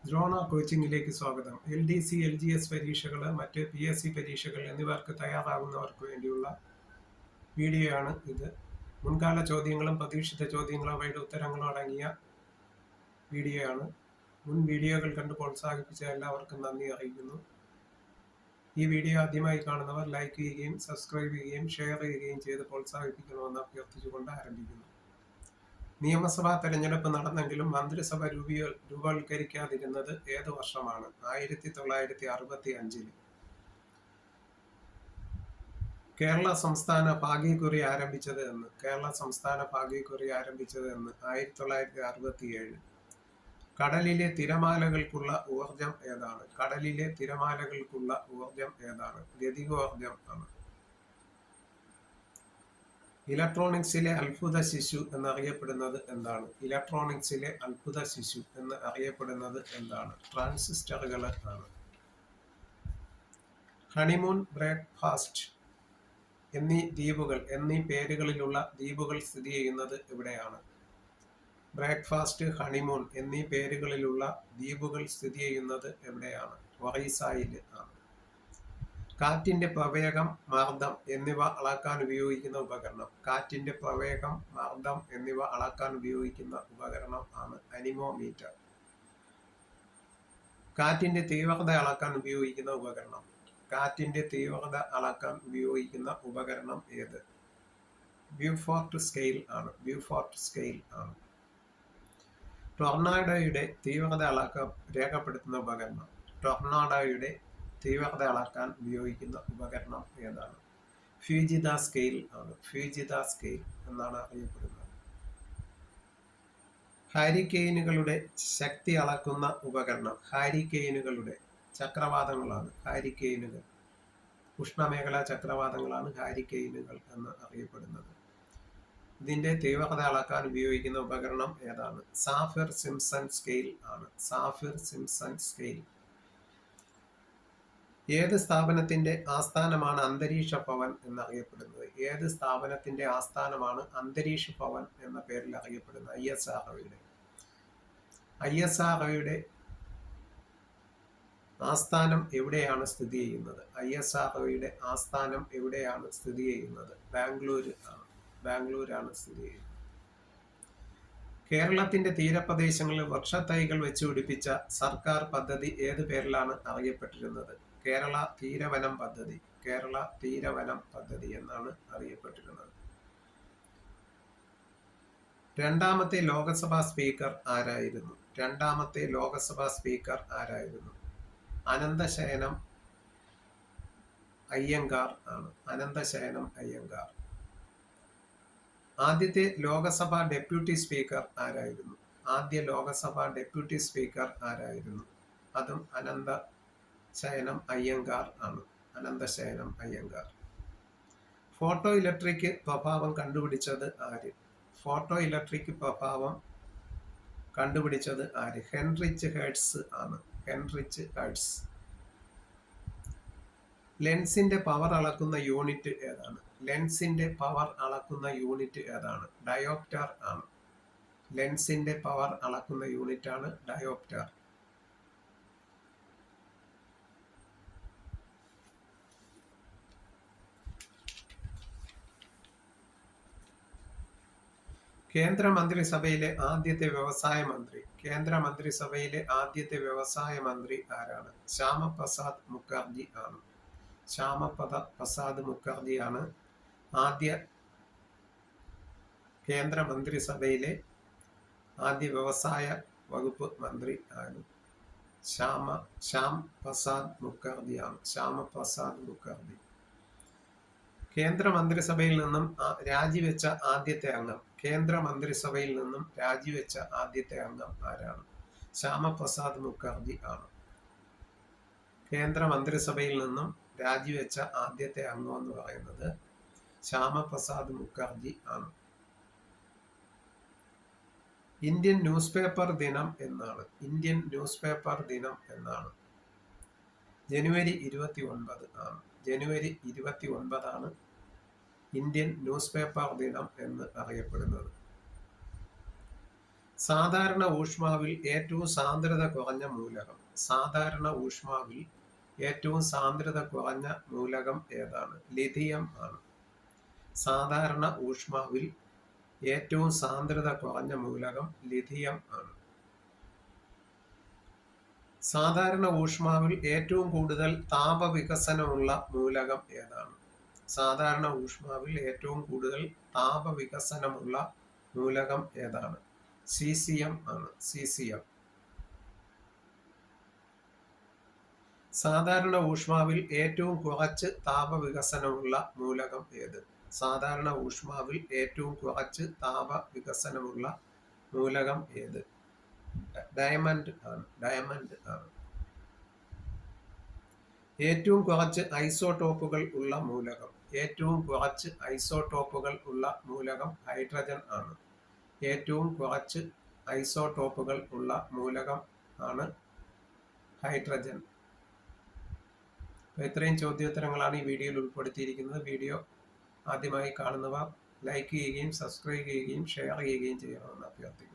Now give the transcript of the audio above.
ദ്രോണ കോച്ചിങ്ങിലേക്ക് സ്വാഗതം. LDC, LGS പരീക്ഷകൾ, മറ്റ് PSC പരീക്ഷകൾ എന്നിവർക്ക് തയ്യാറാകുന്നവർക്ക് വേണ്ടിയുള്ള വീഡിയോയാണ് ഇത്. മുൻകാല ചോദ്യങ്ങളും പ്രതീക്ഷിത ചോദ്യങ്ങളും അവയുടെ ഉത്തരങ്ങളും അടങ്ങിയ വീഡിയോയാണ്. മുൻ വീഡിയോകൾ കണ്ട് പ്രോത്സാഹിപ്പിച്ച എല്ലാവർക്കും നന്ദി അറിയിക്കുന്നു. ഈ വീഡിയോ ആദ്യമായി കാണുന്നവർ ലൈക്ക് ചെയ്യുകയും സബ്സ്ക്രൈബ് ചെയ്യുകയും ഷെയർ ചെയ്യുകയും ചെയ്ത് പ്രോത്സാഹിപ്പിക്കണമെന്ന് അഭ്യർത്ഥിച്ചുകൊണ്ട് ആരംഭിക്കുന്നു. നിയമസഭാ തെരഞ്ഞെടുപ്പ് നടന്നെങ്കിലും മന്ത്രിസഭ രൂപവൽക്കരിക്കാതിരുന്നത് ഏത് വർഷമാണ്? 1965. കേരള സംസ്ഥാന ഭാഗ്യക്കുറി ആരംഭിച്ചത് എന്ന്? 1967. കടലിലെ തിരമാലകൾക്കുള്ള ഊർജം ഏതാണ്? ഗതികോർജം ആണ്. ഇലക്ട്രോണിക്സിലെ അത്ഭുത ശിശു എന്നറിയപ്പെടുന്നത് എന്താണ്? ട്രാൻസിസ്റ്ററുകൾ ആണ്. ഹണിമൂൺ, ബ്രേക്ക്ഫാസ്റ്റ് എന്നീ പേരുകളിലുള്ള ദ്വീപുകൾ സ്ഥിതി ചെയ്യുന്നത് എവിടെയാണ്? ബ്രേക്ക്ഫാസ്റ്റ്, ഹണിമൂൺ എന്നീ പേരുകളിലുള്ള ദ്വീപുകൾ സ്ഥിതി ചെയ്യുന്നത് എവിടെയാണ്? ഒറീസയിൽ ആണ്. കാറ്റിന്റെ പ്രവേഗം, മർദ്ദം എന്നിവ അളക്കാൻ ഉപയോഗിക്കുന്ന ഉപകരണം ആണ് അനിമോമീറ്റർ. കാറ്റിന്റെ തീവ്രത അളക്കാൻ ഉപയോഗിക്കുന്ന ഉപകരണം ഏത്? ബ്യൂഫോർട്ട് സ്കെയിൽ ആണ്. ടൊർണാഡോയുടെ തീവ്രത രേഖപ്പെടുത്തുന്ന ഉപകരണം ഏതാണ്? ഫ്യൂജിത സ്കെയിൽ എന്നാണ് അറിയപ്പെടുന്നത്. ഹാരിക്കെയിനുകളുടെ ശക്തി അളക്കുന്ന ഉപകരണം? ചക്രവാതങ്ങളാണ് ഹാരിക്കെയിനുകൾ. ഉഷ്ണമേഖലാ ചക്രവാതങ്ങളാണ് ഹാരിക്കെയിനുകൾ എന്ന് അറിയപ്പെടുന്നത്. ഇതിന്റെ തീവ്രത അളക്കാൻ ഉപയോഗിക്കുന്ന ഉപകരണം ഏതാണ്? സാഫിർ സിംപ്സൺ സ്കെയിൽ ആണ്. ഏത് സ്ഥാപനത്തിന്റെ ആസ്ഥാനമാണ് അന്തരീക്ഷ ഭവൻ എന്നറിയപ്പെടുന്നത്? എന്ന പേരിൽ അറിയപ്പെടുന്നത്? ISROയുടെ ആസ്ഥാനം എവിടെയാണ് സ്ഥിതി ചെയ്യുന്നത്? ബാംഗ്ലൂരാണ് സ്ഥിതി ചെയ്യുന്നത്. കേരളത്തിന്റെ തീരപ്രദേശങ്ങളിൽ വൃക്ഷത്തൈകൾ വെച്ചുപിടിപ്പിച്ച സർക്കാർ പദ്ധതി ഏത് പേരിലാണ് അറിയപ്പെട്ടിരുന്നത്? കേരള തീരവനം പദ്ധതി എന്നാണ് അറിയപ്പെട്ടിരുന്നത്. രണ്ടാമത്തെ ലോകസഭാ സ്പീക്കർ ആരായിരുന്നു? അനന്തശയനം അയ്യങ്കാർ ആണ്. ആദ്യത്തെ ലോകസഭാ ഡെപ്യൂട്ടി സ്പീക്കർ ആരായിരുന്നു? അതും അനന്തശയനം അയ്യങ്കാർ ആണ്. ഫോട്ടോ ഇലക്ട്രിക് പ്രഭാവം കണ്ടുപിടിച്ചത് ആര്? ഹെൻറിച്ച് ഹെർട്സ് ആണ്. ലെൻസിന്റെ പവർ അളക്കുന്ന യൂണിറ്റ് ഏതാണ്? ഡയോപ്റ്റർ ആണ്. ലെൻസിന്റെ പവർ അളക്കുന്ന യൂണിറ്റ് ആണ് ഡയോപ്റ്റർ. കേന്ദ്ര മന്ത്രിസഭയിലെ ആദ്യത്തെ വ്യവസായ മന്ത്രി ആരാണ്? ശ്യാമപ്രസാദ് മുഖർജിയാണ് ആദ്യ കേന്ദ്ര മന്ത്രിസഭയിലെ ആദ്യ വ്യവസായ വകുപ്പ് മന്ത്രി ആണ്. ശ്യാം പ്രസാദ് മുഖർജി. കേന്ദ്ര മന്ത്രിസഭയിൽ നിന്നും രാജിവെച്ച ആദ്യത്തെ അംഗം ആരാണ്? ശ്യാമപ്രസാദ് മുഖർജി ആണ്. കേന്ദ്ര മന്ത്രിസഭയിൽ നിന്നും രാജിവെച്ച ആദ്യത്തെ അംഗം എന്ന് പറയുന്നത് ശ്യാമപ്രസാദ് മുഖർജി ആണ്. ഇന്ത്യൻ ന്യൂസ് പേപ്പർ ദിനം എന്നാണ്? ജനുവരി 29 ആണ്. ജനുവരി 29 ഇന്ത്യൻ ന്യൂസ് പേപ്പർ ദിനം എന്ന് അറിയപ്പെടുന്നത്. സാധാരണ ഊഷ്മാവിൽ ഏറ്റവും സാന്ദ്രത കുറഞ്ഞ മൂലകം. സാധാരണ ഊഷ്മാവിൽ ഏറ്റവും സാന്ദ്രത കുറഞ്ഞ മൂലകം ഏതാണ്? ലിഥിയം ആണ്. സാധാരണ ഊഷ്മാവിൽ ഏറ്റവും സാന്ദ്രത കുറഞ്ഞ മൂലകം ലിഥിയം ആണ്. സാധാരണ ഊഷ്മാവിൽ ഏറ്റവും കൂടുതൽ താപവികസനമുള്ള മൂലകം ഏതാണ്? സാധാരണ ഊഷ്മാവിൽ ഏറ്റവും കൂടുതൽ താപവികസനമുള്ള മൂലകം ഏതാണ്? സീസിയം ആണ്. സീസിയം. സാധാരണ ഊഷ്മാവിൽ ഏറ്റവും കുറച്ച് താപവികസനമുള്ള മൂലകം ഏത്? സാധാരണ ഊഷ്മാവിൽ ഏറ്റവും കുറച്ച് താപവികസനമുള്ള മൂലകം ഏത്? ഡയമണ്ട് ആണ്. ഡയമണ്ട് ആണ്. ഏറ്റവും കുറച്ച് ഐസോടോപ്പുകൾ ഉള്ള മൂലകം. ഏറ്റവും കുറച്ച് ഐസോടോപ്പുകൾ ഉള്ള മൂലകം ഹൈഡ്രജൻ ആണ്. ഏറ്റവും കുറച്ച് ഐസോടോപ്പുകൾ ഉള്ള മൂലകം ആണ് ഹൈഡ്രജൻ. ഇത്രയും ചോദ്യോത്തരങ്ങളാണ് ഈ വീഡിയോയിൽ ഉൾപ്പെടുത്തിയിരിക്കുന്നത്. വീഡിയോ ആദ്യമായി കാണുന്നവർ ലൈക്ക് ചെയ്യുകയും സബ്സ്ക്രൈബ് ചെയ്യുകയും ഷെയർ ചെയ്യുകയും ചെയ്യണമെന്ന് അഭ്യർത്ഥിക്കുന്നു.